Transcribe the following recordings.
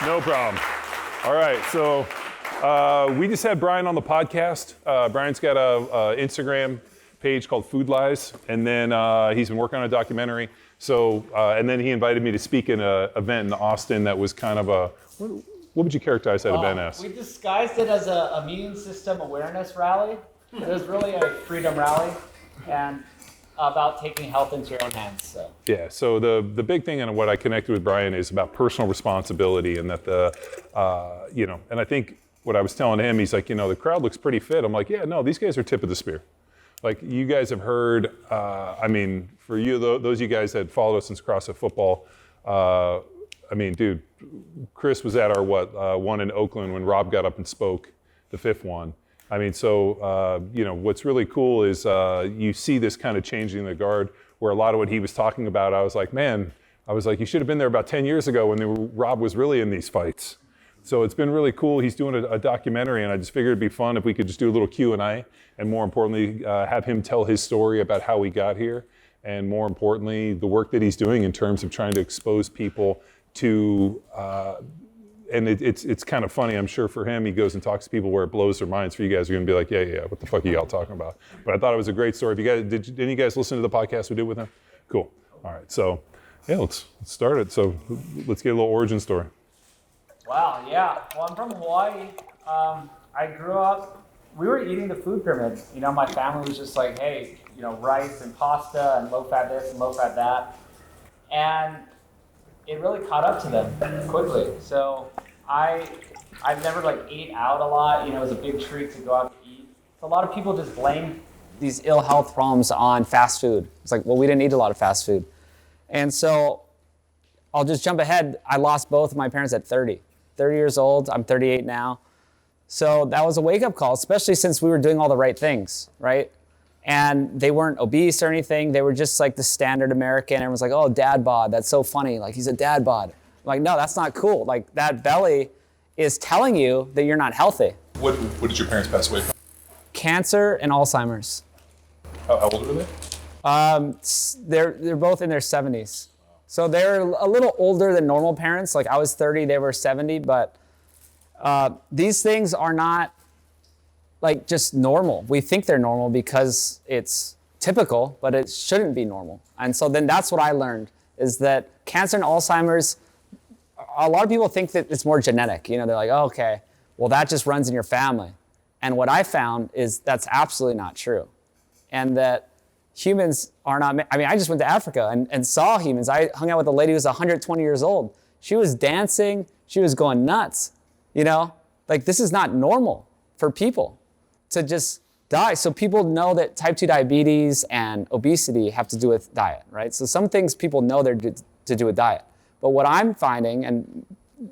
No problem. All right, so we just had Brian on the podcast. Brian's got a Instagram page called Food Lies, and then he's been working on a documentary. So, and then he invited me to speak in an event in Austin that was kind of a, what would you characterize that event as? We disguised it as a immune system awareness rally. It was really a freedom rally, and about taking health into your own hands. So. Yeah, so the big thing and what I connected with Brian is about personal responsibility, and that and I think what I was telling him, he's like, the crowd looks pretty fit. I'm like, yeah, no, these guys are tip of the spear. Like, you guys have heard, for you, those of you guys that followed us since CrossFit Football, dude, Chris was at our one in Oakland when Rob got up and spoke, the fifth one. What's really cool is you see this kind of changing the guard, where a lot of what he was talking about, I was like, you should have been there about 10 years ago when Rob was really in these fights. So it's been really cool. He's doing a documentary, and I just figured it'd be fun if we could just do a little Q&A, and more importantly, have him tell his story about how he got here, and more importantly, the work that he's doing in terms of trying to expose people to, and it's kind of funny, I'm sure for him, he goes and talks to people where it blows their minds. For you guys, are going to be like, yeah, what the fuck are you all talking about? But I thought it was a great story. Did any of you guys listen to the podcast we did with him? Cool. All right, so yeah, let's start it. So let's get a little origin story. Wow, yeah. Well, I'm from Hawaii. I grew up, we were eating the food pyramid. My family was just like, hey, rice and pasta and low-fat this and low-fat that. And it really caught up to them quickly. So I've never ate out a lot. It was a big treat to go out to eat. So a lot of people just blame these ill health problems on fast food. It's like, well, we didn't eat a lot of fast food. And so I'll just jump ahead. I lost both of my parents at 30 years old. I'm 38 now. So that was a wake-up call, especially since we were doing all the right things, right? And they weren't obese or anything. They were just like the standard American. Everyone's like, oh, dad bod, that's so funny. Like, he's a dad bod. I'm like, no, that's not cool. Like, that belly is telling you that you're not healthy. What did your parents pass away from? Cancer and Alzheimer's. How old were they? They're both in their 70s. So they're a little older than normal parents. Like, I was 30, they were 70, but these things are not like just normal. We think they're normal because it's typical, but it shouldn't be normal. And so then that's what I learned, is that cancer and Alzheimer's, a lot of people think that it's more genetic. They're like, oh, okay, well, that just runs in your family. And what I found is that's absolutely not true. And that humans are not, I just went to Africa and saw humans. I hung out with a lady who was 120 years old. She was dancing, she was going nuts, Like, this is not normal for people to just die. So people know that type 2 diabetes and obesity have to do with diet, right? So some things people know they're to do with diet. But what I'm finding, and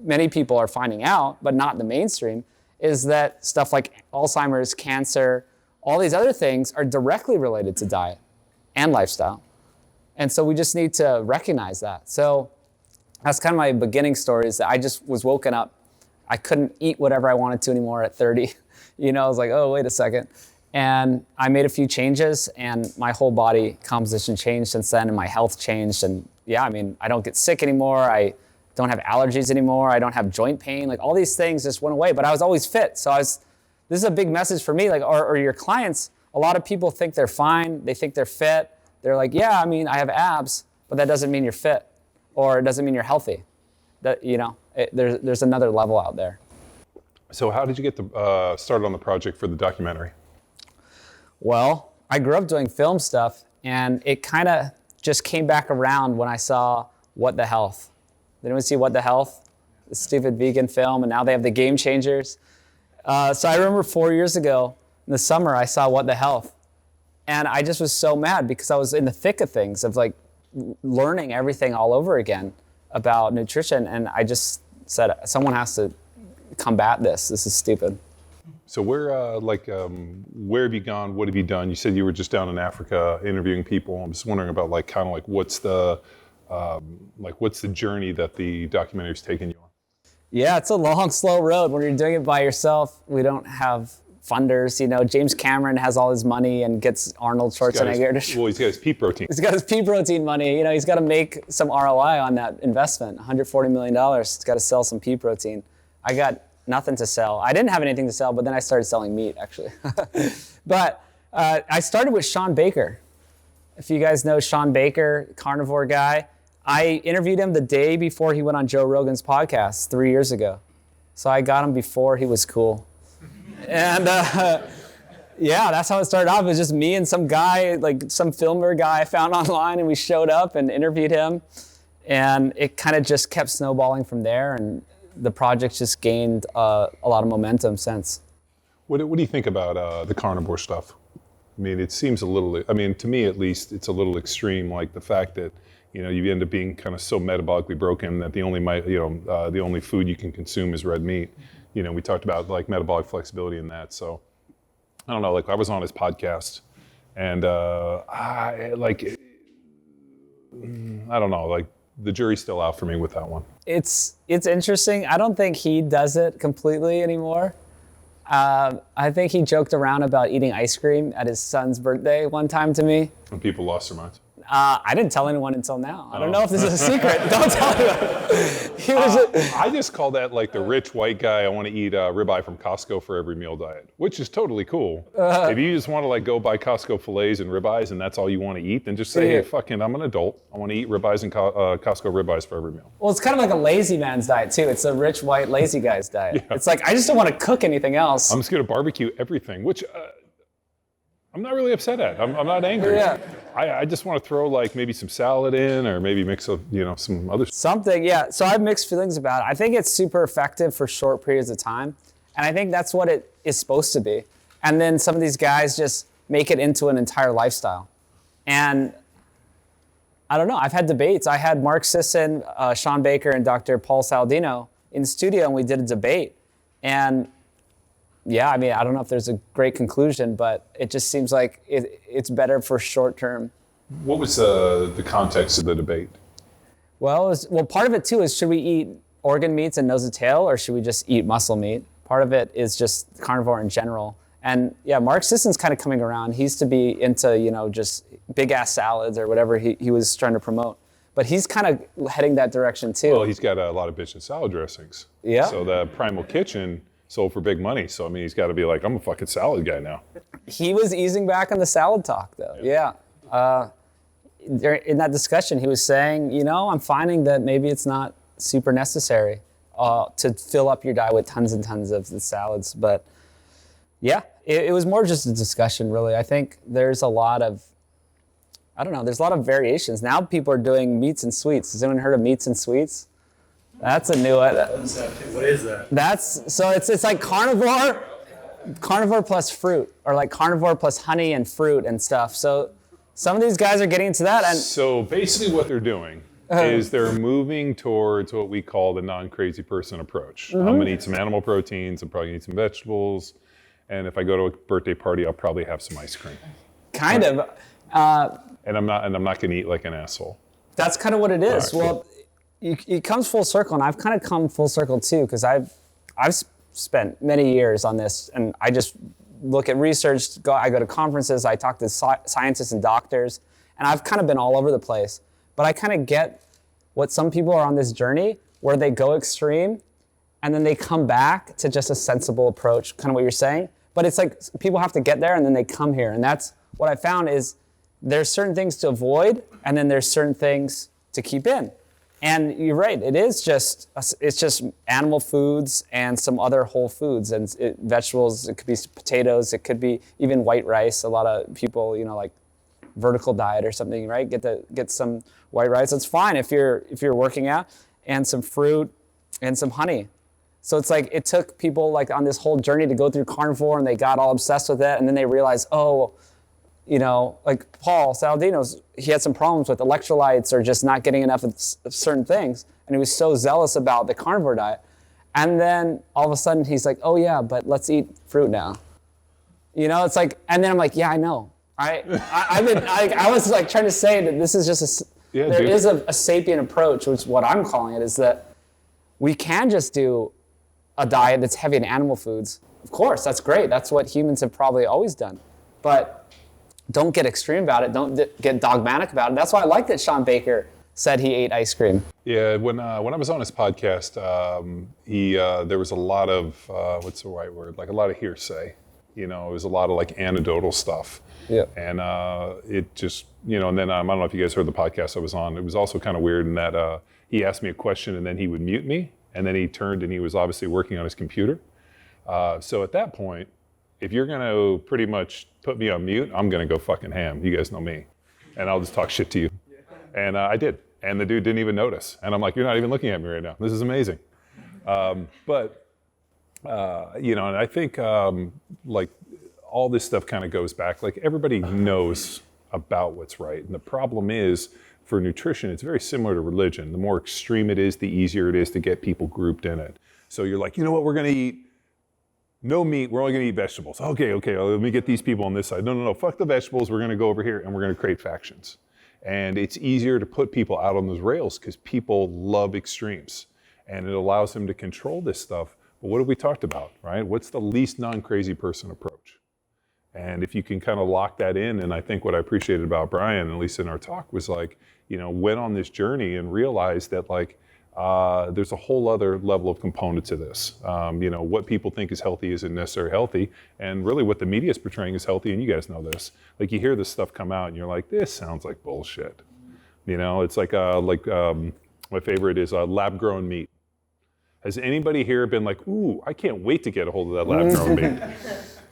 many people are finding out, but not in the mainstream, is that stuff like Alzheimer's, cancer, all these other things are directly related to diet and lifestyle. And so we just need to recognize that. So that's kind of my beginning story, is that I just was woken up. I couldn't eat whatever I wanted to anymore at 30. I was like, oh, wait a second. And I made a few changes, and my whole body composition changed since then, and my health changed. And yeah, I don't get sick anymore. I don't have allergies anymore. I don't have joint pain. Like, all these things just went away, but I was always fit. So this is a big message for me, or your clients. A lot of people think they're fine. They think they're fit. They're like, yeah, I have abs, but that doesn't mean you're fit, or it doesn't mean you're healthy. There's another level out there. So how did you get started on the project for the documentary? Well, I grew up doing film stuff, and it kind of just came back around when I saw What the Health. Did anyone see What the Health? The stupid vegan film, and now they have the Gamechangers. So I remember 4 years ago in the summer, I saw What the Health. And I just was so mad because I was in the thick of things, of like learning everything all over again about nutrition. And I just said, someone has to combat this. This is stupid. So where have you gone? What have you done? You said you were just down in Africa interviewing people. I'm just wondering about what's the journey that the documentary's taken you on? Yeah, it's a long, slow road. When you're doing it by yourself, we don't have funders. You know, James Cameron has all his money and gets Arnold Schwarzenegger to. Well, he's got his pea protein. He's got his pea protein money. You know, he's got to make some ROI on that investment. $140 million. He's got to sell some pea protein. I got nothing to sell. I didn't have anything to sell, but then I started selling meat, actually. But I started with Sean Baker. If you guys know Sean Baker, carnivore guy, I interviewed him the day before he went on Joe Rogan's podcast 3 years ago. So I got him before he was cool. And yeah, that's how it started off. It was just me and some guy, like some filmer guy I found online, and we showed up and interviewed him. And it kind of just kept snowballing from there, and the project just gained a lot of momentum since. What do you think about the carnivore stuff? I mean, it seems a little, I mean, to me at least, it's a little extreme, like the fact that, you know, you end up being kind of so metabolically broken that the only food you can consume is red meat. You know, we talked about like metabolic flexibility in that. So I don't know, like I was on his podcast and I don't know, like the jury's still out for me with that one. It's interesting. I don't think he does it completely anymore. I think he joked around about eating ice cream at his son's birthday one time to me. And people lost their minds. I didn't tell anyone until now. I don't know if this is a secret. Don't tell anyone. I just call that like the rich white guy, I want to eat ribeye from Costco for every meal diet, which is totally cool. If you just want to like go buy Costco fillets and ribeyes and that's all you want to eat, then just say, hey, fucking, I'm an adult. I want to eat ribeyes and Costco ribeyes for every meal. Well, it's kind of like a lazy man's diet too. It's a rich white lazy guy's diet. Yeah. It's like, I just don't want to cook anything else. I'm just going to barbecue everything, which I'm not really upset at. I'm not angry. Yeah. I just want to throw like maybe some salad in or maybe mix up, you know, some other something. Yeah. So I have mixed feelings about it. I think it's super effective for short periods of time. And I think that's what it is supposed to be. And then some of these guys just make it into an entire lifestyle. And I don't know. I've had debates. I had Mark Sisson, Sean Baker, and Dr. Paul Saladino in the studio, and we did a debate. And yeah, I mean, I don't know if there's a great conclusion, but it just seems like it's better for short term. What was the context of the debate? Well, part of it too is should we eat organ meats and nose and tail, or should we just eat muscle meat? Part of it is just carnivore in general. And yeah, Mark Sisson's kind of coming around. He used to be into, you know, just big ass salads or whatever he was trying to promote. But he's kind of heading that direction too. Well, he's got a lot of bitch and salad dressings. Yeah. So the Primal Kitchen sold for big money. So, I mean, he's got to be like, I'm a fucking salad guy now. He was easing back on the salad talk, though. Yeah. In that discussion, he was saying, you know, I'm finding that maybe it's not super necessary to fill up your diet with tons and tons of the salads. But yeah, it was more just a discussion, really. I think there's a lot of, there's a lot of variations. Now people are doing meats and sweets. Has anyone heard of meats and sweets? That's a new one. What is that? So it's like carnivore plus fruit, or like carnivore plus honey and fruit and stuff. So some of these guys are getting into that. And so basically what they're doing is they're moving towards what we call the non-crazy person approach. I'm gonna eat some animal proteins, I'm probably gonna eat some vegetables, and if I go to a birthday party, I'll probably have some ice cream. Kind of. And I'm not gonna eat like an asshole. That's kind of what it is. Right, well, it comes full circle, and I've kind of come full circle too, because I've spent many years on this, and I just look at research. I go to conferences, I talk to scientists and doctors, and I've kind of been all over the place. But I kind of get what some people are on this journey, where they go extreme, and then they come back to just a sensible approach, kind of what you're saying. But it's like people have to get there, and then they come here, and that's what I found is there's certain things to avoid, and then there's certain things to keep in. And you're right, it's just animal foods and some other whole foods and vegetables. It could be potatoes, it could be even white rice. A lot of people, you know, like vertical diet or something, right? Get some white rice. That's fine if you're working out, and some fruit and some honey. So it's like it took people like on this whole journey to go through carnivore, and they got all obsessed with it, and then they realized, oh, you know, like Paul Saladino's, he had some problems with electrolytes or just not getting enough of certain things. And he was so zealous about the carnivore diet. And then all of a sudden he's like, oh yeah, but let's eat fruit now. You know, it's like, and then I'm like, yeah, I know. I was like trying to say that this is just there is a sapient approach, which is what I'm calling it, is that we can just do a diet that's heavy in animal foods, of course, that's great. That's what humans have probably always done. But don't get extreme about it. Don't get dogmatic about it. That's why I like that Sean Baker said he ate ice cream. Yeah, when I was on his podcast, there was a lot of what's the right word? Like a lot of hearsay. You know, it was a lot of like anecdotal stuff. Yeah. And it just, you know, and then I don't know if you guys heard the podcast I was on. It was also kind of weird in that he asked me a question and then he would mute me, and then he turned and he was obviously working on his computer. So at that point, if you're gonna pretty much put me on mute, I'm gonna go fucking ham. You guys know me, and I'll just talk shit to you. And I did, and the dude didn't even notice. And I'm like, you're not even looking at me right now. This is amazing. But you know, and I think like all this stuff kind of goes back. Like everybody knows about what's right, and the problem is for nutrition, it's very similar to religion. The more extreme it is, the easier it is to get people grouped in it. So you're like, you know what, we're gonna eat no meat, we're only gonna eat vegetables. Okay, let me get these people on this side. No, fuck the vegetables, we're gonna go over here and we're gonna create factions. And it's easier to put people out on those rails because people love extremes. And it allows them to control this stuff. But what have we talked about, right? What's the least non-crazy person approach? And if you can kind of lock that in, and I think what I appreciated about Brian, at least in our talk, was like, you know, went on this journey and realized that like, there's a whole other level of component to this. You know, what people think is healthy isn't necessarily healthy, and really what the media is portraying is healthy, and you guys know this. Like you hear this stuff come out and you're like, this sounds like bullshit. You know, it's like my favorite is lab-grown meat. Has anybody here been like, ooh, I can't wait to get a hold of that lab-grown meat?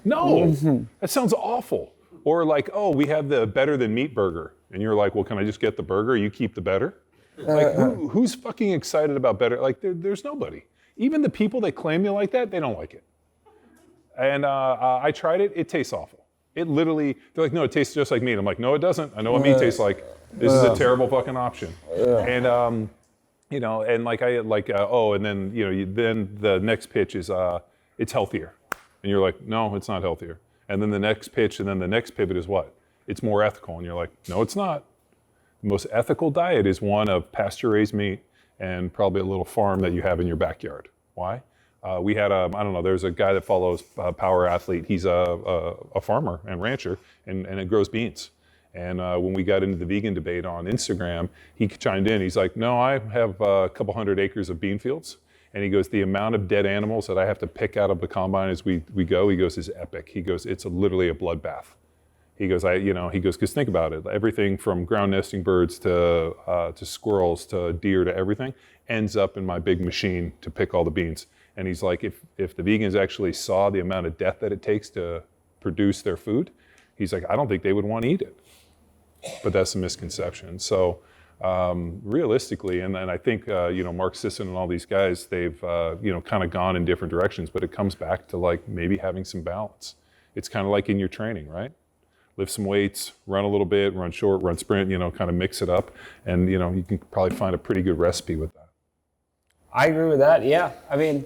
No, that sounds awful. Or like, oh, we have the better than meat burger. And you're like, well, can I just get the burger? You keep the better? Like, who's fucking excited about better? Like, there's nobody. Even the people that claim they like that, they don't like it. And I tried it. It tastes awful. It literally, they're like, no, it tastes just like meat. I'm like, no, it doesn't. I know what meat tastes like. This is a terrible fucking option. And, you know, and like, and then, you know, then the next pitch is, it's healthier. And you're like, no, it's not healthier. And then the next pitch, and then the next pivot is what? It's more ethical. And you're like, no, it's not. The most ethical diet is one of pasture-raised meat and probably a little farm that you have in your backyard. Why? We had I don't know, there's a guy that follows Power Athlete. He's a farmer and rancher, and it grows beans. And when we got into the vegan debate on Instagram, he chimed in. He's like, no, I have a couple hundred acres of bean fields. And he goes, the amount of dead animals that I have to pick out of the combine as we go, he goes, is epic. He goes, it's literally a bloodbath. He goes, because think about it. Everything from ground nesting birds to squirrels to deer to everything ends up in my big machine to pick all the beans. And he's like, if the vegans actually saw the amount of death that it takes to produce their food, he's like, I don't think they would want to eat it. But that's a misconception. So realistically, and I think, you know, Mark Sisson and all these guys, they've, you know, kind of gone in different directions, but it comes back to like maybe having some balance. It's kind of like in your training, right? Lift some weights, run a little bit, run short, run sprint, you know, kind of mix it up. And, you know, you can probably find a pretty good recipe with that. I agree with that, yeah. I mean,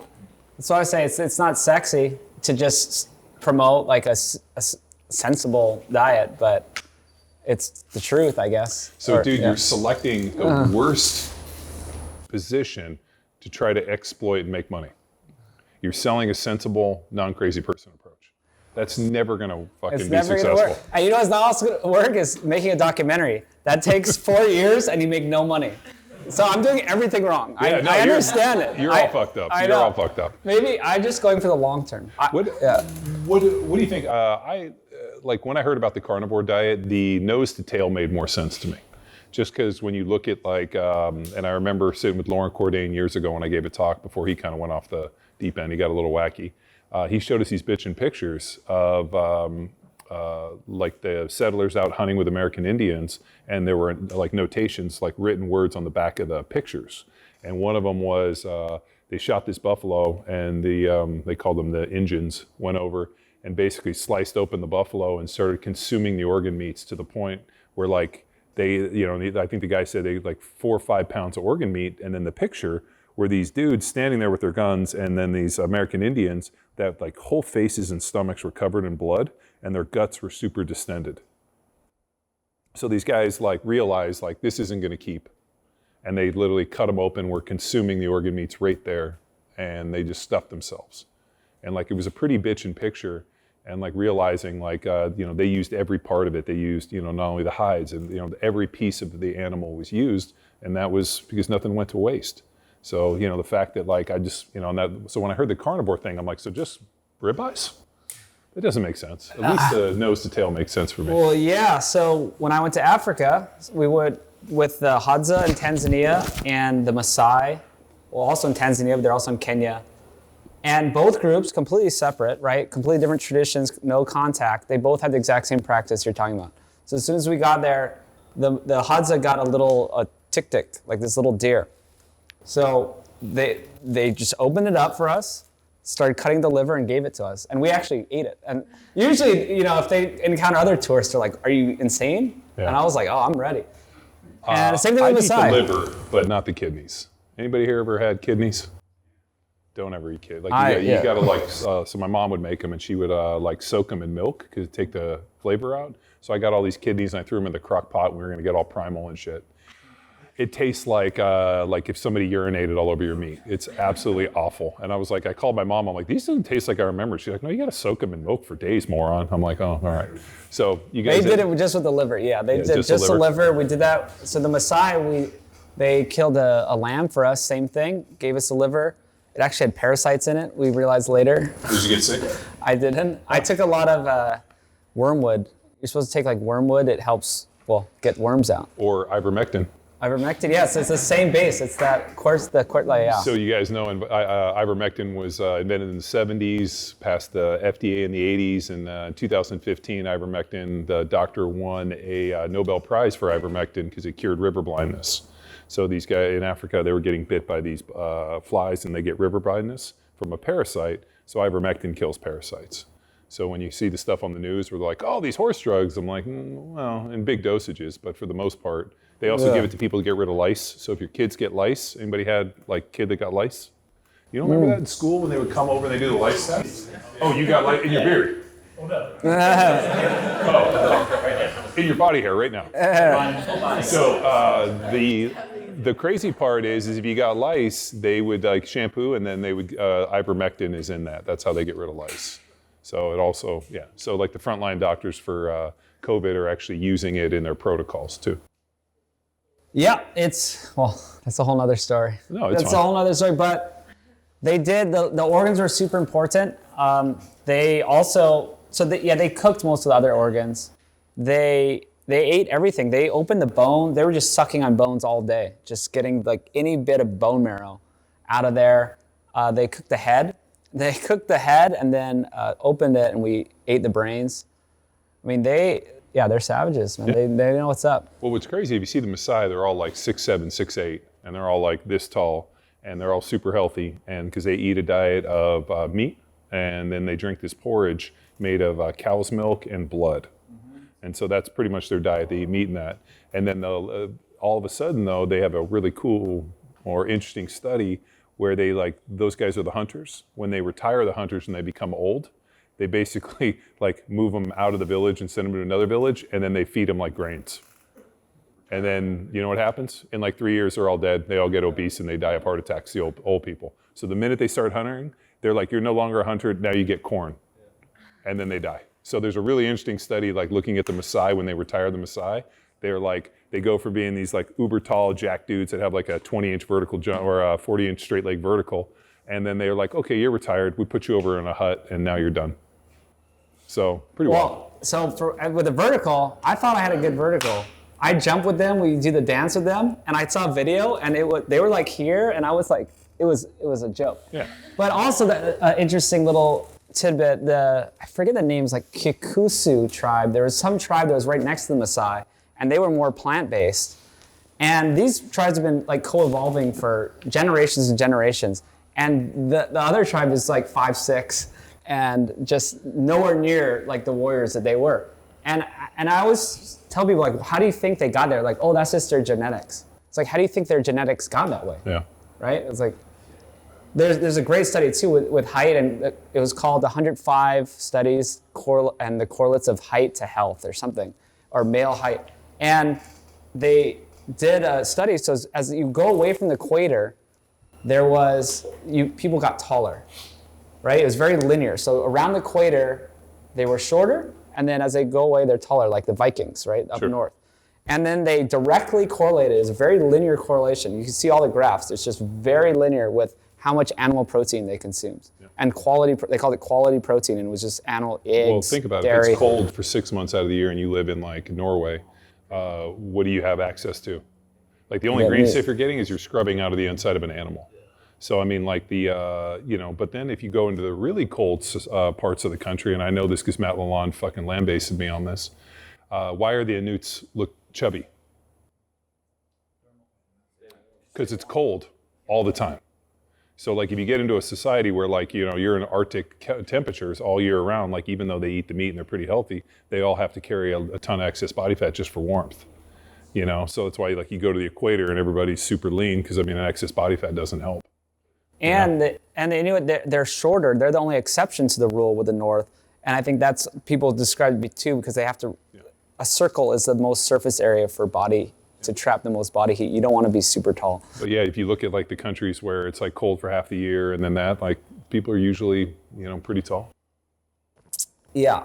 that's why I say it's not sexy to just promote like a sensible diet, but it's the truth, I guess. So, dude, you're selecting the worst position to try to exploit and make money. You're selling a sensible, non-crazy person approach. That's never gonna fucking be successful. Gonna work. And you know what's not also gonna work is making a documentary. That takes 4 years and you make no money. So I'm doing everything wrong. Yeah, I understand it. You're all fucked up. You're all fucked up. Maybe I'm just going for the long term. What do you think? Like when I heard about the carnivore diet, the nose to tail made more sense to me. Just because when you look at like, and I remember sitting with Lauren Cordain years ago when I gave a talk before he kind of went off the deep end, he got a little wacky. He showed us these bitchin' pictures of like the settlers out hunting with American Indians, and there were like notations, like written words on the back of the pictures. And one of them was they shot this buffalo, and they called them the Injuns, went over and basically sliced open the buffalo and started consuming the organ meats to the point where like they, you know, I think the guy said they like 4 or 5 pounds of organ meat, and then the picture were these dudes standing there with their guns, and then these American Indians that like whole faces and stomachs were covered in blood, and their guts were super distended. So these guys like realized like this isn't gonna keep, and they literally cut them open, were consuming the organ meats right there, and they just stuffed themselves. and like it was a pretty bitchin' picture, and like realizing like they used every part of it. They used not only the hides, and every piece of the animal was used, and that was because nothing went to waste. So the fact that like I just so when I heard the carnivore thing, I'm like, so just ribeyes? That doesn't make sense. At least the nose to tail makes sense for me. Well, yeah. So when I went to Africa, we would with the Hadza in Tanzania and the Maasai, well, also in Tanzania, but they're also in Kenya. And both groups, completely separate, right? Completely different traditions, no contact. They both had the exact same practice you're talking about. So as soon as we got there, the Hadza got a tik-tik, like this little deer. So they just opened it up for us, started cutting the liver and gave it to us. And we actually ate it. And usually, if they encounter other tourists, they're like, are you insane? Yeah. And I was like, oh, I'm ready. And same thing with Maasai. I eat the liver, but not the kidneys. Anybody here ever had kidneys? Don't ever eat kidneys. Like you gotta like. So my mom would make them, and she would like soak them in milk because take the flavor out. So I got all these kidneys and I threw them in the crock pot. And we were gonna get all primal and shit. It tastes like if somebody urinated all over your meat. It's absolutely awful. And I was like, I called my mom. I'm like, these don't taste like I remember. She's like, no, you got to soak them in milk for days, moron. I'm like, oh, all right. So you guys. They did it just with the liver. Yeah, they did just the liver. We did that. So the Maasai, they killed a lamb for us. Same thing. Gave us the liver. It actually had parasites in it. We realized later. Did you get sick? I didn't. I took a lot of wormwood. You're supposed to take like wormwood. It helps get worms out. Or ivermectin. Ivermectin, yes, it's the same base. It's that yeah. So you guys know ivermectin was invented in the 70s, passed the FDA in the 80s, and in 2015, ivermectin, the doctor won a Nobel Prize for ivermectin because it cured river blindness. So these guys in Africa, they were getting bit by these flies, and they get river blindness from a parasite. So ivermectin kills parasites. So when you see the stuff on the news where they're like, oh, these horse drugs, I'm like, well, in big dosages, but for the most part, they also give it to people to get rid of lice. So if your kids get lice, anybody had like kid that got lice? You don't remember that in school when they would come over and they do the lice test? Oh, you got lice in your beard? Oh, no. In your body hair right now. So the crazy part is if you got lice, they would like shampoo and then they would, ivermectin is in that. That's how they get rid of lice. So it also, so like the frontline doctors for COVID are actually using it in their protocols too. Yeah, that's a whole nother story. No, it's That's a whole other story, but they did, the organs were super important. They also, they cooked most of the other organs. They ate everything. They opened the bone. They were just sucking on bones all day, just getting like any bit of bone marrow out of there. They cooked the head. They cooked the head and then opened it, and we ate the brains. I mean, they're savages, man. Yeah. They know what's up. Well, what's crazy, if you see the Maasai, they're all like 6'7", 6'8", and they're all like this tall, and they're all super healthy, and because they eat a diet of meat, and then they drink this porridge made of cow's milk and blood. Mm-hmm. And so that's pretty much their diet. They eat meat and that. And then all of a sudden, though, they have a really cool or interesting study where they those guys are the hunters. When they retire the hunters and they become old, they basically like move them out of the village and send them to another village, and then they feed them like grains. And then you know what happens? In like 3 years, they're all dead. They all get obese and they die of heart attacks, the old people. So the minute they start hunting, they're like, you're no longer a hunter, now you get corn. And then they die. So there's a really interesting study like looking at the Maasai when they retire the Maasai. They're like, they go from being these like uber tall jack dudes that have like a 20-inch vertical jump or a 40-inch straight leg vertical. And then they're like, okay, you're retired. We put you over in a hut and now you're done. So pretty well. So with the vertical, I thought I had a good vertical. I jump with them, we do the dance with them, and I saw a video, and they were like here, and I was like, it was a joke. Yeah. But also the interesting little tidbit, I forget the names, like Kikusu tribe. There was some tribe that was right next to the Maasai, and they were more plant-based. And these tribes have been like co-evolving for generations and generations. And the other tribe is like 5'6", and just nowhere near like the warriors that they were. And I always tell people, like, how do you think they got there? Like, oh, that's just their genetics. It's like, how do you think their genetics got that way? Yeah. Right? It's like, there's a great study too with height, and it was called 105 studies and the correlates of height to health or something, or male height. And they did a study, so as you go away from the equator, people got taller. right? It was very linear. So around the equator, they were shorter, and then as they go away, they're taller, like the Vikings, right, up north. And then they directly correlated. It's a very linear correlation. You can see all the graphs. It's just very linear with how much animal protein they consumed. And quality, they called it quality protein, and it was just animal eggs, Well, think about dairy. it. If it's cold for 6 months out of the year and you live in like Norway, what do you have access to? Like the only green stuff you're getting is you're scrubbing out of the inside of an animal. So I mean, like the, but then if you go into the really cold parts of the country, and I know this because Matt Lalonde fucking lambasted me on this, why are the Inuits look chubby? Because it's cold all the time. So like if you get into a society where like, you're in Arctic temperatures all year around, like even though they eat the meat and they're pretty healthy, they all have to carry a ton of excess body fat just for warmth. So that's why like you go to the equator and everybody's super lean because an excess body fat doesn't help. And the Inuit, they're shorter. They're the only exception to the rule with the North. And I think that's, people describe it too, because they have to, a circle is the most surface area for body, to trap the most body heat. You don't want to be super tall. But yeah, if you look at like the countries where it's like cold for half the year and then that, like people are usually, pretty tall. Yeah.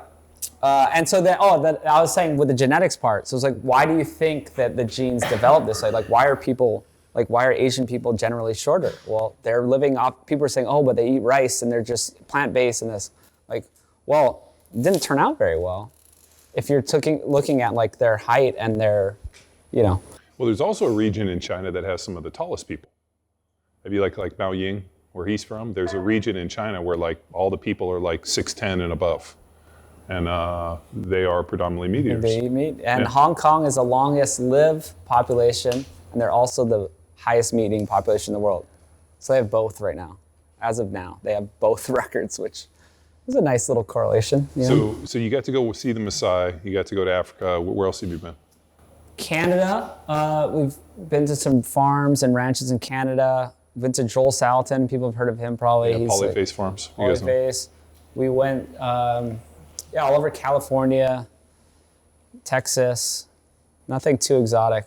And so I was saying with the genetics part, so it's like, why do you think that the genes develop this way? Like, why are Asian people generally shorter? Well, they're living off, people are saying, oh, but they eat rice and they're just plant-based and this. Like, well, it didn't turn out very well. If you're looking at like their height and their, Well, there's also a region in China that has some of the tallest people. Have you like Mao Ying, where he's from? There's a region in China where like all the people are like 6'10" and above. And they are predominantly meat eaters. They eat meat. And Hong Kong is the longest lived population, and they're also the highest meat eating population in the world. So they have both right now. As of now, they have both records, which is a nice little correlation. So you got to go see the Maasai, you got to go to Africa. Where else have you been? Canada, we've been to some farms and ranches in Canada. We've been to Joel Salatin, people have heard of him probably. Yeah, Polyface Farms. Polyface. We went all over California, Texas. Nothing too exotic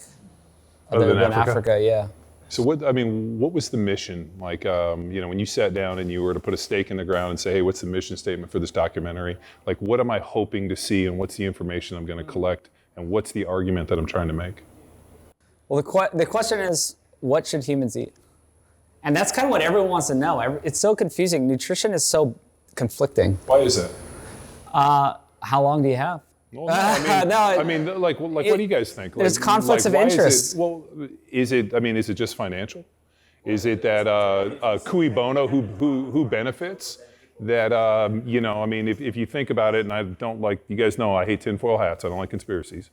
other than Africa, yeah. So what was the mission? Like, when you sat down and you were to put a stake in the ground and say, hey, what's the mission statement for this documentary? Like, what am I hoping to see and what's the information I'm going to collect and what's the argument that I'm trying to make? Well, the question is, what should humans eat? And that's kind of what everyone wants to know. It's so confusing. Nutrition is so conflicting. Why is that? How long do you have? Well, what do you guys think? There's conflicts of interest. Is it just financial? Is it that cui bono, who benefits? That, if you think about it, and I don't like, you guys know I hate tinfoil hats, I don't like conspiracies.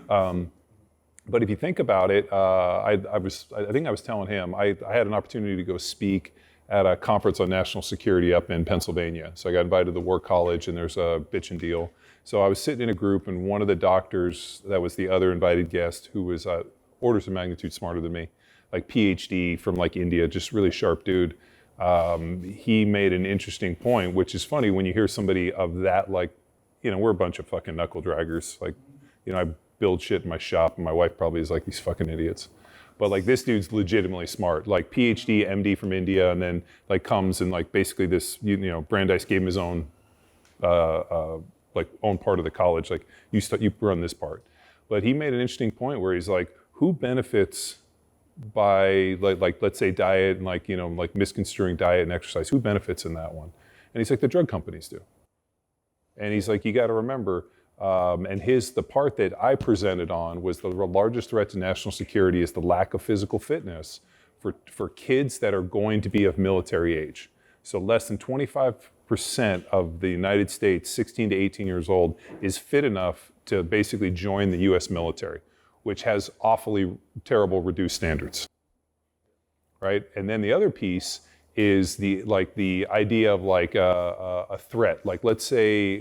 But if you think about it, I think I was telling him, I had an opportunity to go speak at a conference on national security up in Pennsylvania. So I got invited to the War College, and there's a bitchin' deal. So I was sitting in a group, and one of the doctors that was the other invited guest, who was orders of magnitude smarter than me, like PhD from like India, just really sharp dude. He made an interesting point, which is funny when you hear somebody of that, like, we're a bunch of fucking knuckle draggers. Like, I build shit in my shop, and my wife probably is like, these fucking idiots. But like this dude's legitimately smart, like PhD, MD from India, and then like comes and like basically this, Brandeis gave him his own, own part of the college, like you run this part. But he made an interesting point where he's like, who benefits by like let's say diet and like misconstruing diet and exercise, who benefits in that one? And he's like, the drug companies do. And he's like, you got to remember, and the part that I presented on was the largest threat to national security is the lack of physical fitness for kids that are going to be of military age. So less than 25% of the United States, 16 to 18 years old, is fit enough to basically join the US military, which has awfully terrible reduced standards, right? And then the other piece is the idea of like a threat. Like let's say,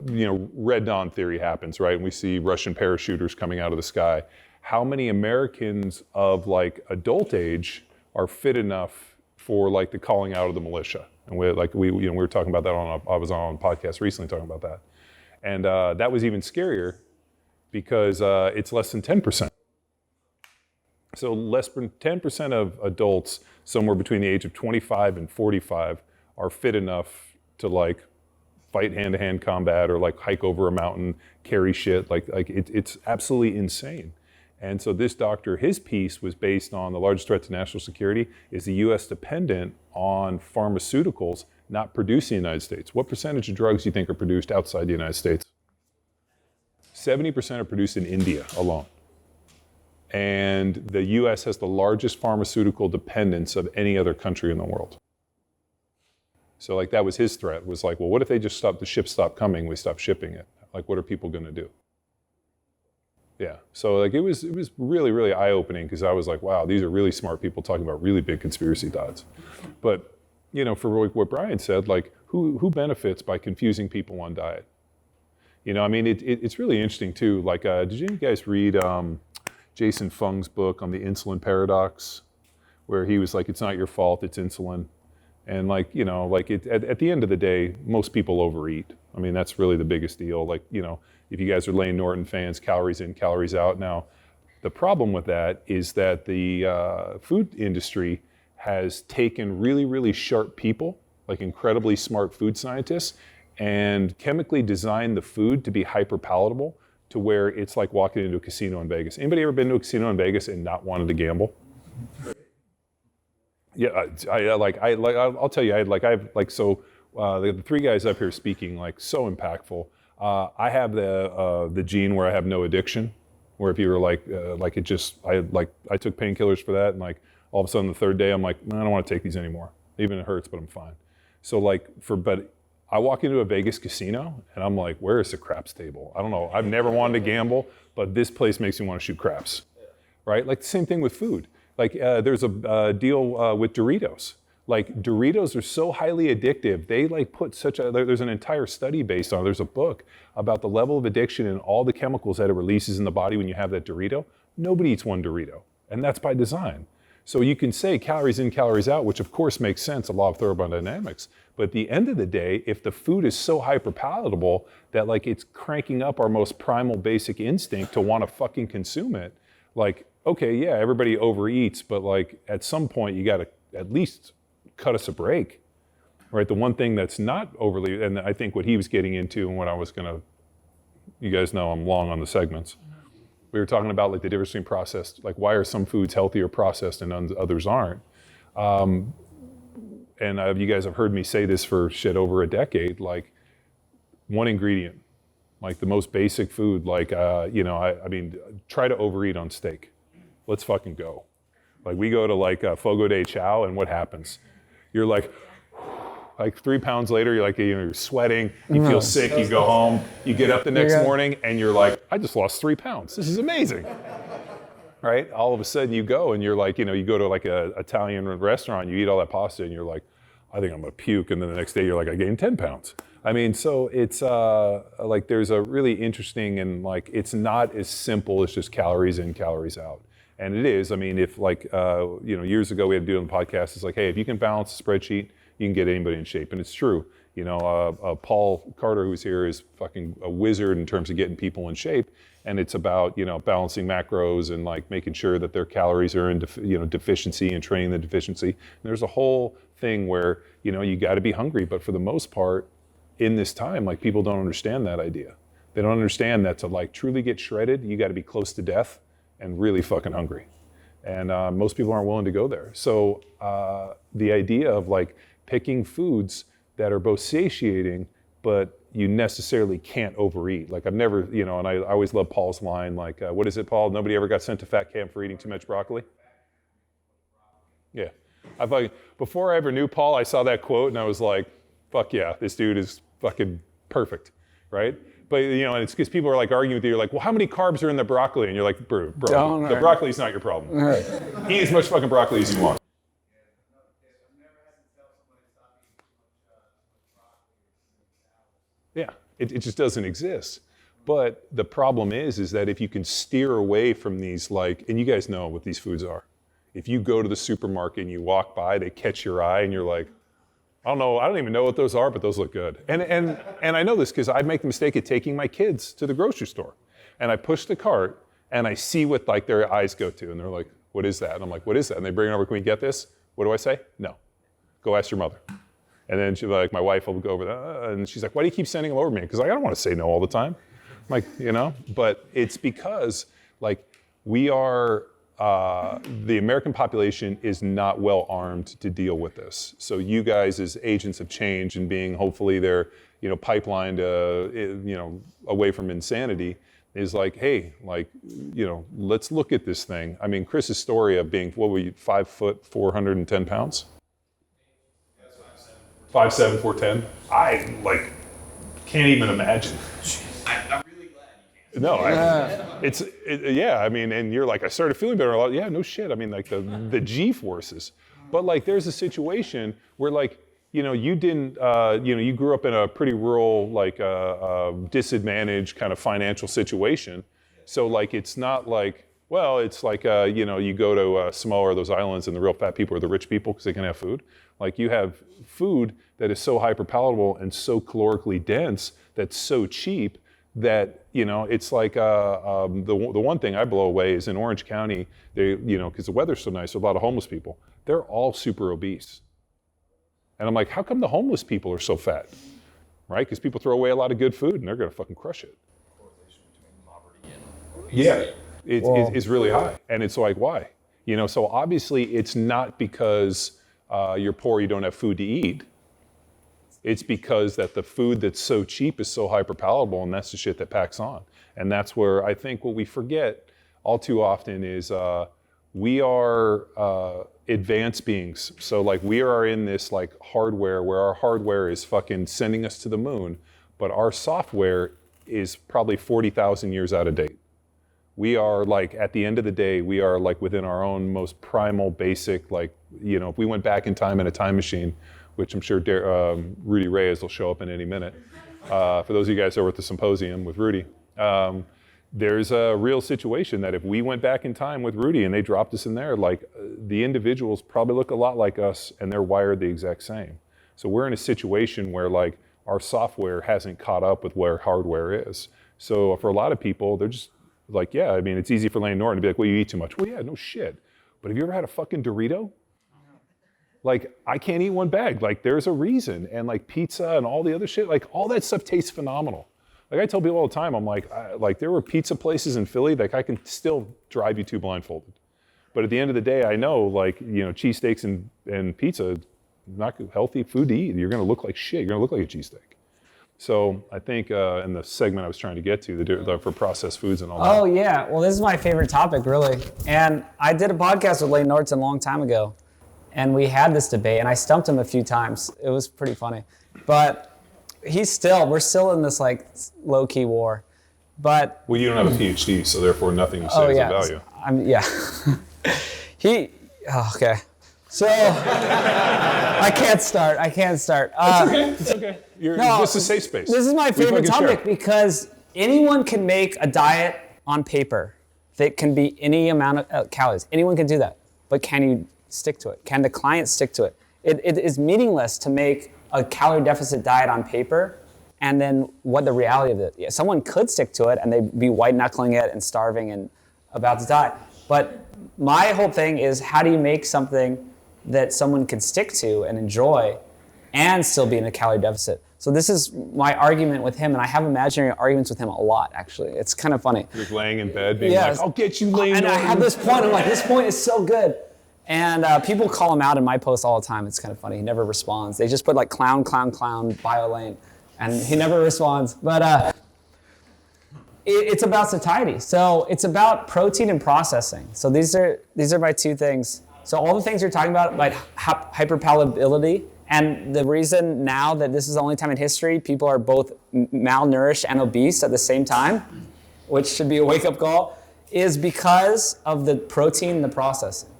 Red Dawn theory happens, right? And we see Russian parachuters coming out of the sky. How many Americans of like adult age are fit enough for like the calling out of the militia? And we were talking about that I was on a podcast recently talking about that. And that was even scarier because it's less than 10%. So less than 10% of adults somewhere between the age of 25 and 45 are fit enough to like fight hand-to-hand combat or like hike over a mountain, carry shit. It's absolutely insane. And so this doctor, his piece was based on the largest threat to national security is the U.S. dependent on pharmaceuticals not produced in the United States. What percentage of drugs do you think are produced outside the United States? 70% are produced in India alone. And the U.S. has the largest pharmaceutical dependence of any other country in the world. So like that was his threat, was like, well, what if they just the ships stop coming, we stop shipping it? Like, what are people gonna do? Yeah, so like it was really, really eye-opening because I was like, wow, these are really smart people talking about really big conspiracy thoughts. But, you know, for what Brian said, like who benefits by confusing people on diet? You know, I mean, it's really interesting too. Like, did you guys read Jason Fung's book on the insulin paradox, where he was like, it's not your fault, it's insulin. And like, you know, like at the end of the day, most people overeat. I mean, that's really the biggest deal. Like, you know, if you guys are Lane Norton fans, calories in, calories out. Now, the problem with that is that the food industry has taken really, really sharp people, like incredibly smart food scientists, and chemically designed the food to be hyper palatable to where it's like walking into a casino in Vegas. Anybody ever been to a casino in Vegas and not wanted to gamble? Yeah, I'll tell you, the three guys up here speaking, like so impactful. I have the gene where I have no addiction, where if you were I took painkillers for that, and like all of a sudden the third day I'm like, I don't want to take these anymore. Even it hurts, but I'm fine. So but I walk into a Vegas casino and I'm like, where is the craps table? I don't know. I've never wanted to gamble, but this place makes me want to shoot craps, right? Like the same thing with food. Like there's a deal with Doritos. Like Doritos are so highly addictive. They like put there's an entire study based on it. There's a book about the level of addiction and all the chemicals that it releases in the body when you have that Dorito. Nobody eats one Dorito, and that's by design. So you can say calories in, calories out, which of course makes sense, a law of thermodynamics. But at the end of the day, if the food is so hyper palatable that like it's cranking up our most primal basic instinct to want to fucking consume it, like, okay, yeah, everybody overeats, but like at some point you got to at least cut us a break, right? The one thing that's not overly, and I think what he was getting into and what I was gonna, you guys know I'm long on the segments. We were talking about like the difference between processed, like why are some foods healthy or processed and others aren't? And you guys have heard me say this for shit over a decade, like one ingredient, like the most basic food, like, I mean, try to overeat on steak. Let's fucking go. Like we go to like Fogo de Chao and what happens? You're like 3 pounds later, you're sweating, you feel sick, you go home, you get up the next morning and you're like, I just lost 3 pounds. This is amazing. Right? All of a sudden you go and you're like, you go to like a Italian restaurant, you eat all that pasta and you're like, I think I'm gonna puke. And then the next day you're like, I gained 10 pounds. I mean, so it's like there's a really interesting and like, it's not as simple as just calories in, calories out. And it is, I mean, if like, years ago we had to do it on the podcast, it's like, hey, if you can balance a spreadsheet, you can get anybody in shape. And it's true. Paul Carter, who's here, is fucking a wizard in terms of getting people in shape. And it's about, balancing macros and like making sure that their calories are in, deficiency and training the deficiency. And there's a whole thing where, you got to be hungry. But for the most part, in this time, like people don't understand that idea. They don't understand that to like truly get shredded, you got to be close to death and really fucking hungry. And most people aren't willing to go there. So the idea of like picking foods that are both satiating, but you necessarily can't overeat. Like I've never, and I always love Paul's line, like, what is it, Paul? Nobody ever got sent to fat camp for eating too much broccoli? Yeah. Before I ever knew Paul, I saw that quote and I was like, fuck yeah, this dude is fucking perfect, right? But, and it's because people are like arguing with you, you're like, well, how many carbs are in the broccoli? And you're like, bro, the broccoli's not your problem. Right. Eat as much fucking broccoli as you want. Yeah, it just doesn't exist. But the problem is that if you can steer away from these, like, and you guys know what these foods are. If you go to the supermarket and you walk by, they catch your eye and you're like, I don't even know what those are, but those look good. And I know this because I make the mistake of taking my kids to the grocery store. And I push the cart and I see what like their eyes go to and they're like, what is that? And I'm like, what is that? And they bring it over, can we get this? What do I say? No. Go ask your mother. And then she's like, my wife will go over there, and she's like, why do you keep sending them over to me? Because I don't want to say no all the time. I'm like, but it's because like we are, the American population is not well armed to deal with this. So you guys as agents of change and being hopefully they're, pipelined, away from insanity is like, hey, like, let's look at this thing. I mean, Chris's story of being, what were you, 5 foot, 410 pounds? 5'7", 410. I like can't even imagine. I'm really glad you can't. No, yeah. I mean, and you're like, I started feeling better a lot. Yeah, no shit. I mean, like the G forces. But like, there's a situation where like, you didn't, you grew up in a pretty rural, like disadvantaged kind of financial situation. So like, it's not like, well, it's like, you go to Samoa or those islands and the real fat people are the rich people because they can have food. Like you have food that is so hyper palatable and so calorically dense that's so cheap that, it's like the one thing I blow away is in Orange County, they, because the weather's so nice, there's a lot of homeless people. They're all super obese. And I'm like, how come the homeless people are so fat? Right? Because people throw away a lot of good food and they're going to fucking crush it. Correlation between poverty and obesity. Yeah, it's really high. And it's like, why? So obviously it's not because you're poor, you don't have food to eat. It's because that the food that's so cheap is so hyper palatable, and that's the shit that packs on. And that's where I think what we forget all too often is we are advanced beings. So like we are in this like hardware where our hardware is fucking sending us to the moon, but our software is probably 40,000 years out of date. We are like, at the end of the day, we are like within our own most primal, basic, like, if we went back in time in a time machine, which I'm sure Rudy Reyes will show up in any minute. For those of you guys who are at the symposium with Rudy, there's a real situation that if we went back in time with Rudy and they dropped us in there, like the individuals probably look a lot like us and they're wired the exact same. So we're in a situation where like our software hasn't caught up with where hardware is. So for a lot of people, they're just like, yeah, I mean, it's easy for Lane Norton to be like, well, you eat too much. Well, yeah, no shit. But have you ever had a fucking Dorito? Like, I can't eat one bag. Like, there's a reason. And like pizza and all the other shit, like all that stuff tastes phenomenal. Like I tell people all the time, I'm like, there were pizza places in Philly that I can still drive you to blindfolded. But at the end of the day, I know like, cheesesteaks and pizza, not healthy food to eat. You're gonna look like shit. You're gonna look like a cheesesteak. So I think in the segment I was trying to get to, for processed foods and all that. Oh yeah, well this is my favorite topic really. And I did a podcast with Lane Norton a long time ago. And we had this debate and I stumped him a few times. It was pretty funny. But we're still in this like low key war. But well, you don't have a PhD, so therefore nothing you say is of value. Okay. So I can't start. It's okay. This is a safe space. This is my favorite topic because anyone can make a diet on paper that can be any amount of calories. Anyone can do that. But can you stick to it? Can the client stick to it? It is meaningless to make a calorie deficit diet on paper and then what the reality of it. Yeah, someone could stick to it and they'd be white knuckling it and starving and about to die. But my whole thing is how do you make something that someone can stick to and enjoy and still be in a calorie deficit? So this is my argument with him, and I have imaginary arguments with him a lot, actually. It's kind of funny. You're laying in bed being like, I'll get you Lane Norton. And I have this point, I'm like, this point is so good. And people call him out in my posts all the time. It's kind of funny. He never responds. They just put like clown, bio Lane, and he never responds. But it's about satiety. So it's about protein and processing. So these are my two things. So all the things you're talking about, like hyperpalatability, and the reason now that this is the only time in history people are both malnourished and obese at the same time, which should be a wake-up call, is because of the protein and the processing.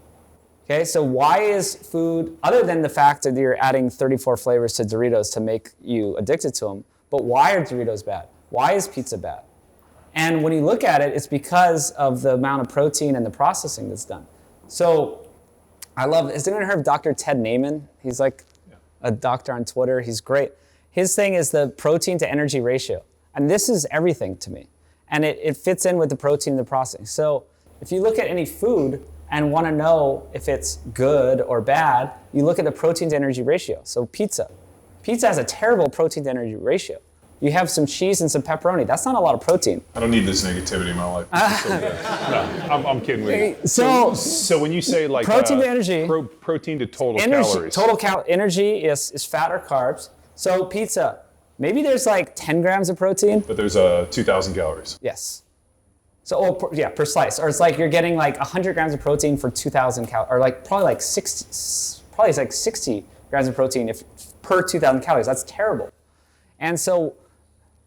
Okay, so why is food, other than the fact that you're adding 34 flavors to Doritos to make you addicted to them, but why are Doritos bad? Why is pizza bad? And when you look at it, it's because of the amount of protein and the processing that's done. So has anyone heard of Dr. Ted Naiman? He's like a doctor on Twitter. He's great. His thing is the protein to energy ratio. And this is everything to me. And it fits in with the protein and the processing. So if you look at any food, and want to know if it's good or bad, you look at the protein to energy ratio. So pizza has a terrible protein to energy ratio. You have some cheese and some pepperoni. That's not a lot of protein. I don't need this negativity in my life. It's so good. No, I'm kidding with you. So when you say like protein to energy, protein to total calories. Energy is fat or carbs. So pizza, maybe there's like 10 grams of protein. But there's 2,000 calories. Yes. So per slice, or it's like you're getting like 100 grams of protein for 2,000 calories, or like probably like 60 grams of protein per 2,000 calories. That's terrible. And so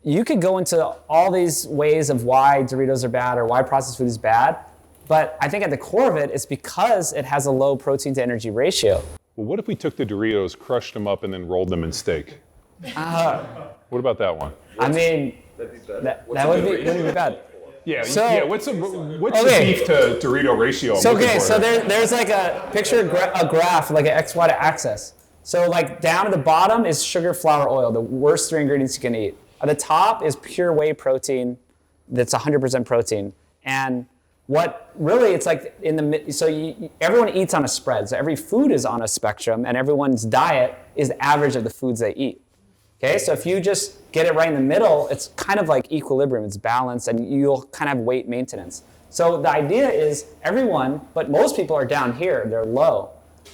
you could go into all these ways of why Doritos are bad or why processed food is bad, but I think at the core of it, it's because it has a low protein to energy ratio. Well, what if we took the Doritos, crushed them up, and then rolled them in steak? What about that one? I mean, that wouldn't be bad. Yeah, So- what's the beef to Dorito ratio? So there's like a picture, a graph, like an X, Y axis. So like down at the bottom is sugar, flour, oil, the worst 3 ingredients you can eat. At the top is pure whey protein, that's 100% protein. And what really, it's like everyone eats on a spread. So every food is on a spectrum, and everyone's diet is the average of the foods they eat. Okay, so if you just get it right in the middle, it's kind of like equilibrium, it's balanced, and you'll kind of have weight maintenance. So the idea is everyone, but most people are down here, they're low.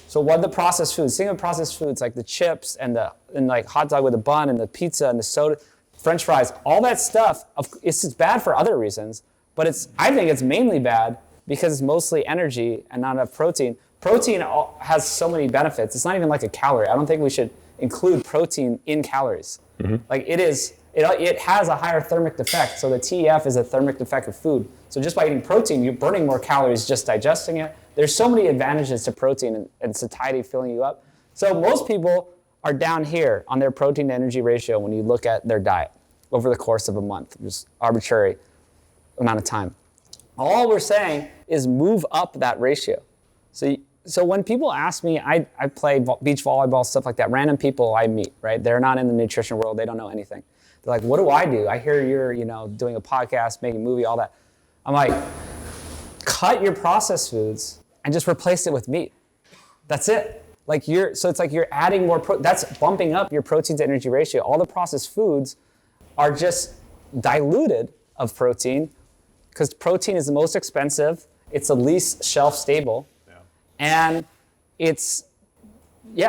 So what are the processed foods? Think of processed foods like the chips and like hot dog with a bun and the pizza and the soda, French fries, all that stuff. It's bad for other reasons, but I think it's mainly bad because it's mostly energy and not enough protein. Protein has so many benefits. It's not even like a calorie. I don't think we should include protein in calories. Mm-hmm. Like it has a higher thermic effect. So the TEF is a thermic effect of food. So just by eating protein, you're burning more calories just digesting it. There's so many advantages to protein and satiety filling you up. So most people are down here on their protein to energy ratio when you look at their diet over the course of a month, just arbitrary amount of time. All we're saying is move up that ratio. So when people ask me, I play beach volleyball, stuff like that, random people I meet, right? They're not in the nutrition world, they don't know anything. They're like, what do I do? I hear you're, doing a podcast, making a movie, all that. I'm like, cut your processed foods and just replace it with meat. That's it. So it's like you're adding more, that's bumping up your protein to energy ratio. All the processed foods are just diluted of protein because protein is the most expensive, it's the least shelf stable, and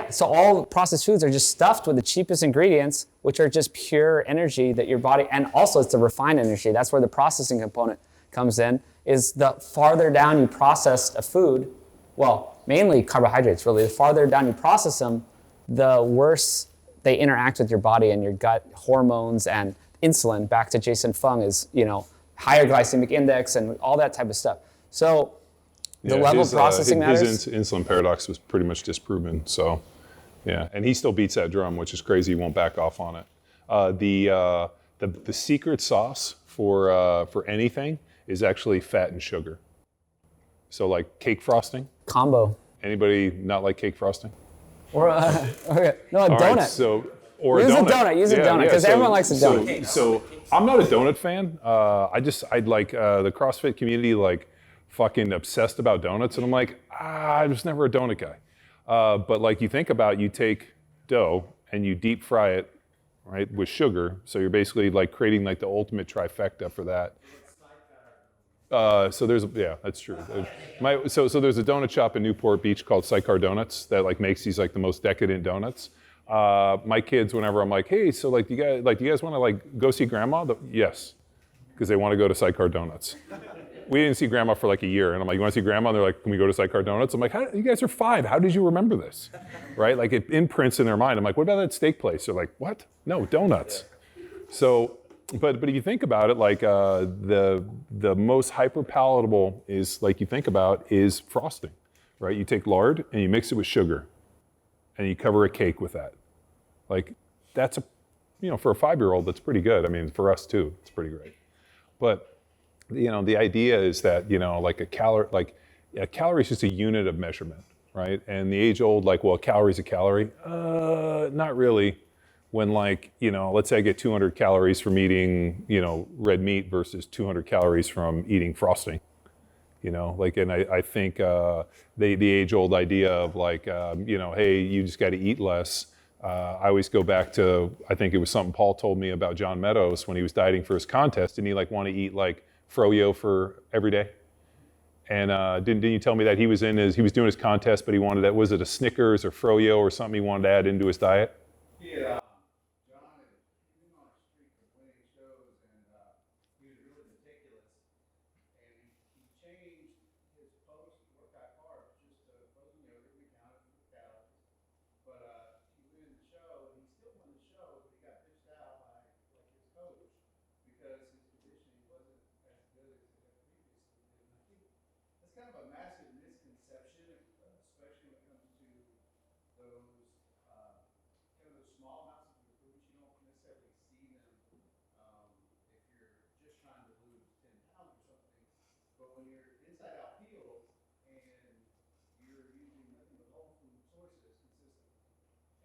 so all processed foods are just stuffed with the cheapest ingredients, which are just pure energy that your body, and also it's the refined energy, that's where the processing component comes in, is the farther down you process a food, well, mainly carbohydrates really, the farther down you process them, the worse they interact with your body and your gut hormones and insulin, back to Jason Fung, is, higher glycemic index and all that type of stuff. So the level of processing matters. His insulin paradox was pretty much disproven. So, yeah, and he still beats that drum, which is crazy. He won't back off on it. The secret sauce for anything is actually fat and sugar. So like cake frosting. Combo. Anybody not like cake frosting? Or okay. No, a donut. Right, Use a donut because everyone likes a donut. So I'm not a donut fan. I'd like the CrossFit community fucking obsessed about donuts, and I'm like, I was never a donut guy. But like you think about, you take dough and you deep fry it, right, with sugar. So you're basically like creating like the ultimate trifecta for that. So that's true. So there's a donut shop in Newport Beach called Sidecar Donuts that like makes these like the most decadent donuts. My kids, whenever I'm like, hey, so like, do you guys want to like go see grandma? Yes, because they want to go to Sidecar Donuts. We didn't see grandma for like a year, and I'm like, you want to see grandma? And they're like, can we go to Sidecar Donuts? I'm like, you guys are 5. How did you remember this? Right? Like it imprints in their mind. I'm like, what about that steak place? They're like, what? No, donuts. So, but if you think about it, like the most hyper palatable is like you think about is frosting, right? You take lard and you mix it with sugar, and you cover a cake with that. Like that's for a 5-year-old, that's pretty good. I mean, for us too, it's pretty great. But the idea is that like a calorie is just a unit of measurement, right? And the age-old a calorie is a calorie. Not really. When let's say I get 200 calories from eating red meat versus 200 calories from eating frosting. You know, like, and I think the age-old idea of like, you know, hey, you just got to eat less. I always go back to, I think it was something Paul told me about John Meadows when he was dieting for his contest, and he like want to eat like froyo for every day. And didn't you tell me that he was doing his contest, but he wanted that, was it a Snickers or froyo or something he wanted to add into his diet? Yeah. John had been on a streak of winning shows, and he was really meticulous. And he changed his post-workout carbs just to frozen yogurt. We counted the calories. But he went in the show, and he still won the show, but he got pitched out by like his coach because his conditioning wasn't as good as it had previously been. And I think that's kind of a massive misconception, especially when it comes to those kind of those small amounts of recruits. You don't necessarily see them if you're just trying to lose 10 pounds or something. But when you're inside out peeled and you're using nothing but whole food sources consistently,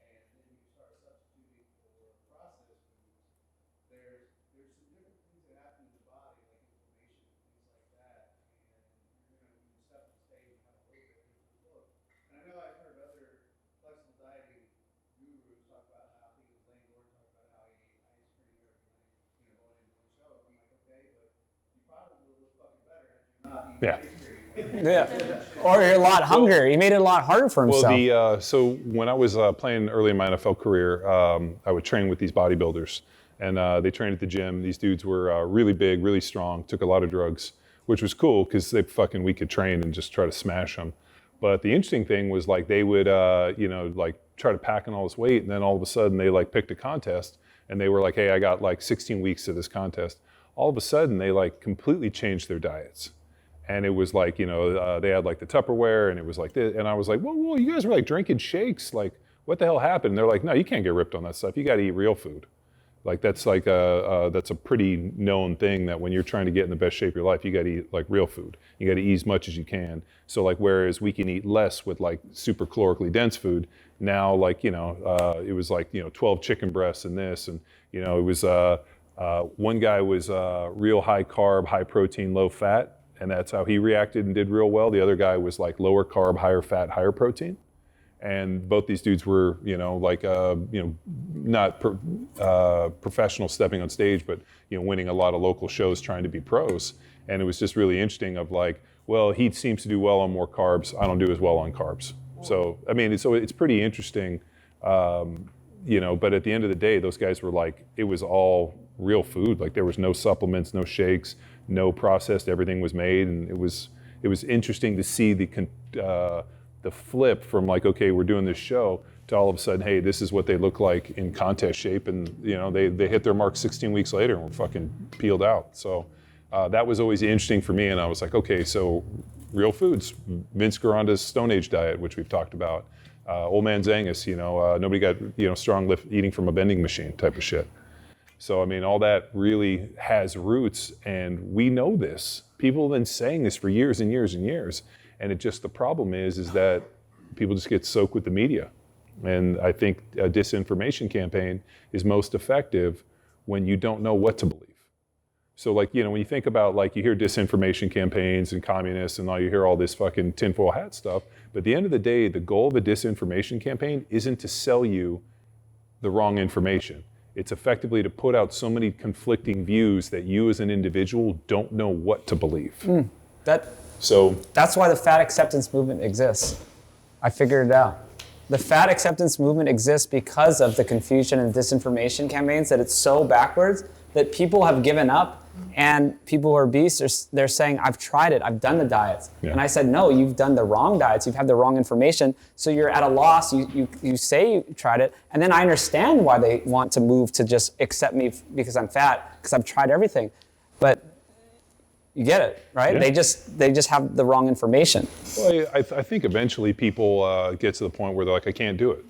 and then you start substituting for processed foods, there's some different things that happen in the body, like inflammation and things like that, and you're going to be stuff to stay and have a little bit different look. And I know I've heard other flexible dieting gurus talk about how, I think it was Lane Gordon talk about how he ate ice cream every night, you know, going into the show. I'm like, okay, but you probably would look fucking better had you not eaten Yeah. ice cream. Yeah. Or you're a lot hungrier. He made it a lot harder for himself. Well, so when I was playing early in my NFL career, I would train with these bodybuilders, and they trained at the gym. These dudes were really big, really strong, took a lot of drugs, which was cool because we could train and just try to smash them. But the interesting thing was like they would, you know, like try to pack on all this weight, and then all of a sudden they like picked a contest, and they were like, hey, I got like 16 weeks to this contest. All of a sudden they like completely changed their diets. And it was like, you know, they had like the Tupperware, and it was like this. And I was like, whoa, you guys were like drinking shakes. Like, what the hell happened? And they're like, no, you can't get ripped on that stuff. You got to eat real food. Like, that's like that's a pretty known thing that when you're trying to get in the best shape of your life, you got to eat like real food. You got to eat as much as you can. So like, whereas we can eat less with like super calorically dense food, now like, you know, it was like, you know, 12 chicken breasts and this, and, you know, it was, one guy was real high carb, high protein, low fat. And that's how he reacted and did real well. The other guy was like lower carb, higher fat, higher protein. And both these dudes were, you know, like, you know, not professional stepping on stage, but, you know, winning a lot of local shows trying to be pros. And it was just really interesting of like, well, he seems to do well on more carbs. I don't do as well on carbs. So, I mean, it's pretty interesting, you know, but at the end of the day, those guys were like, it was all real food. Like there was no supplements, no shakes, no processed, everything was made. And it was interesting to see the flip from like, okay, we're doing this show, to all of a sudden, hey, this is what they look like in contest shape. And, you know, they hit their mark 16 weeks later and were fucking peeled out. So that was always interesting for me. And I was like, okay, so real foods, Vince Gironda's Stone Age diet, which we've talked about, Old Man Zangus, you know, nobody got, you know, strong lift eating from a vending machine type of shit. So, I mean, all that really has roots, and we know this. People have been saying this for years and years and years. And the problem is that people just get soaked with the media. And I think a disinformation campaign is most effective when you don't know what to believe. So like, you know, when you think about like, you hear disinformation campaigns and communists and all, you hear all this fucking tinfoil hat stuff, but at the end of the day, the goal of a disinformation campaign isn't to sell you the wrong information. It's effectively to put out so many conflicting views that you as an individual don't know what to believe. That's why the fat acceptance movement exists. I figured it out. The fat acceptance movement exists because of the confusion and disinformation campaigns, that it's so backwards that people have given up, and people who are obese, they're saying, I've tried it, I've done the diets. Yeah. And I said, no, you've done the wrong diets, you've had the wrong information, so you're at a loss, you say you tried it, and then I understand why they want to move to just accept me because I'm fat, because I've tried everything. But you get it, right? Yeah. They just have the wrong information. Well, I think eventually people get to the point where they're like, I can't do it.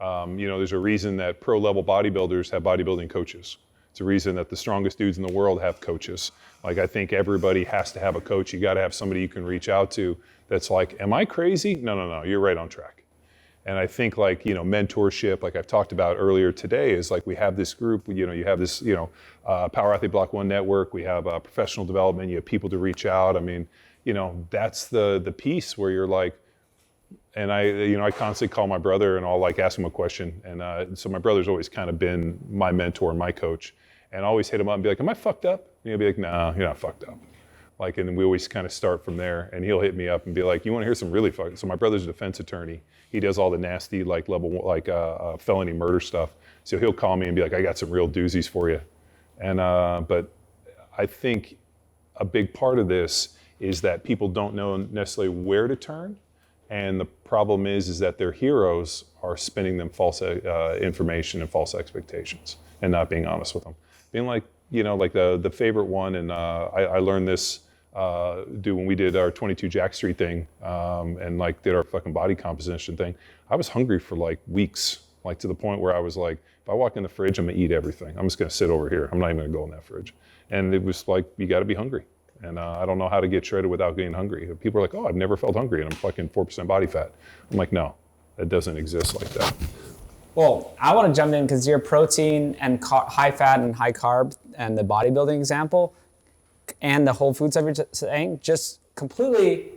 You know, there's a reason that pro-level bodybuilders have bodybuilding coaches. It's a reason that the strongest dudes in the world have coaches. Like, I think everybody has to have a coach. You got to have somebody you can reach out to that's like, am I crazy? No, you're right on track. And I think like, you know, mentorship, like I've talked about earlier today, is like we have this group, you know, you have this, you know, Power Athlete Block 1 network, we have professional development, you have people to reach out. I mean, that's the piece where you're like, and I constantly call my brother and I'll like ask him a question. And so my brother's always kind of been my mentor and my coach. And I always hit him up and be like, am I fucked up? And he'll be like, no, you're not fucked up. Like, and we always kind of start from there. And he'll hit me up and be like, you want to hear some really fucked? So my brother's a defense attorney. He does all the nasty like felony murder stuff. So he'll call me and be like, I got some real doozies for you. And but I think a big part of this is that people don't know necessarily where to turn. And the problem is that their heroes are spinning them false information and false expectations and not being honest with them. Being like, like the favorite one, and I learned this when we did our 22 Jack Street thing and like did our fucking body composition thing. I was hungry for like weeks, like to the point where I was like, if I walk in the fridge, I'm gonna eat everything. I'm just gonna sit over here. I'm not even gonna go in that fridge. And it was like, you gotta be hungry. And I don't know how to get shredded without getting hungry. People are like, oh, I've never felt hungry and I'm fucking 4% body fat. I'm like, no, it doesn't exist like that. Well, I want to jump in because your protein and high fat and high carb and the bodybuilding example and the whole food stuff you're saying just completely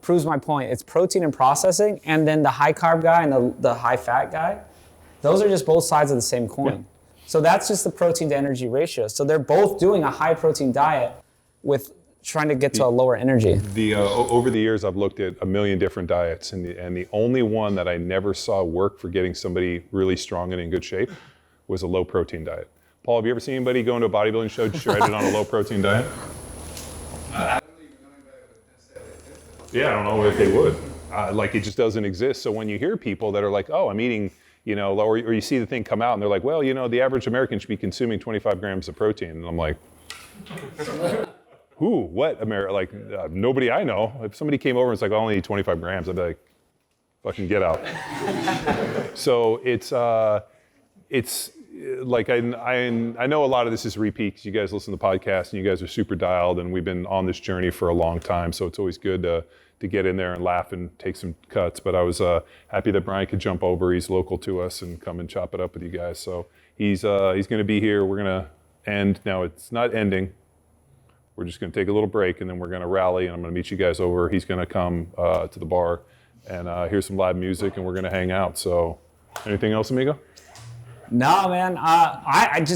proves my point. It's protein and processing, and then the high carb guy and the high fat guy, those are just both sides of the same coin. Yeah. So that's just the protein to energy ratio. So they're both doing a high protein diet with trying to get to a lower energy. Over the years, I've looked at a million different diets, and the only one that I never saw work for getting somebody really strong and in good shape was a low protein diet. Paul, have you ever seen anybody go into a bodybuilding show shredded on a low protein diet? I don't even know anybody would necessarily fit this. Yeah, I don't know if they would. Like, it just doesn't exist. So when you hear people that are like, oh, I'm eating, or you see the thing come out and they're like, well, the average American should be consuming 25 grams of protein. And I'm like, who, what, America? Like, nobody I know. If somebody came over and was like, I only need 25 grams, I'd be like, fucking get out. So it's like, I know a lot of this is repeat because you guys listen to the podcast and you guys are super dialed and we've been on this journey for a long time. So it's always good to get in there and laugh and take some cuts. But I was happy that Brian could jump over. He's local to us and come and chop it up with you guys. So he's going to be here. We're going to end. Now, it's not ending. We're just going to take a little break and then we're going to rally and I'm going to meet you guys over. He's going to come to the bar and hear some live music and we're going to hang out. So anything else, amigo? No, man.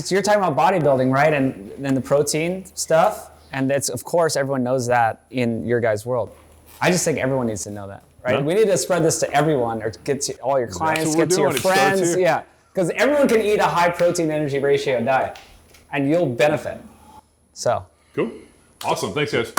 You're talking about bodybuilding, right? And then the protein stuff. And that's, of course, everyone knows that in your guys' world. I just think everyone needs to know that, right? Yeah. We need to spread this to everyone, or get to all your clients, get to your It starts friends. here. Yeah, because everyone can eat a high protein energy ratio diet and you'll benefit. So. Cool. Awesome. Thanks, guys.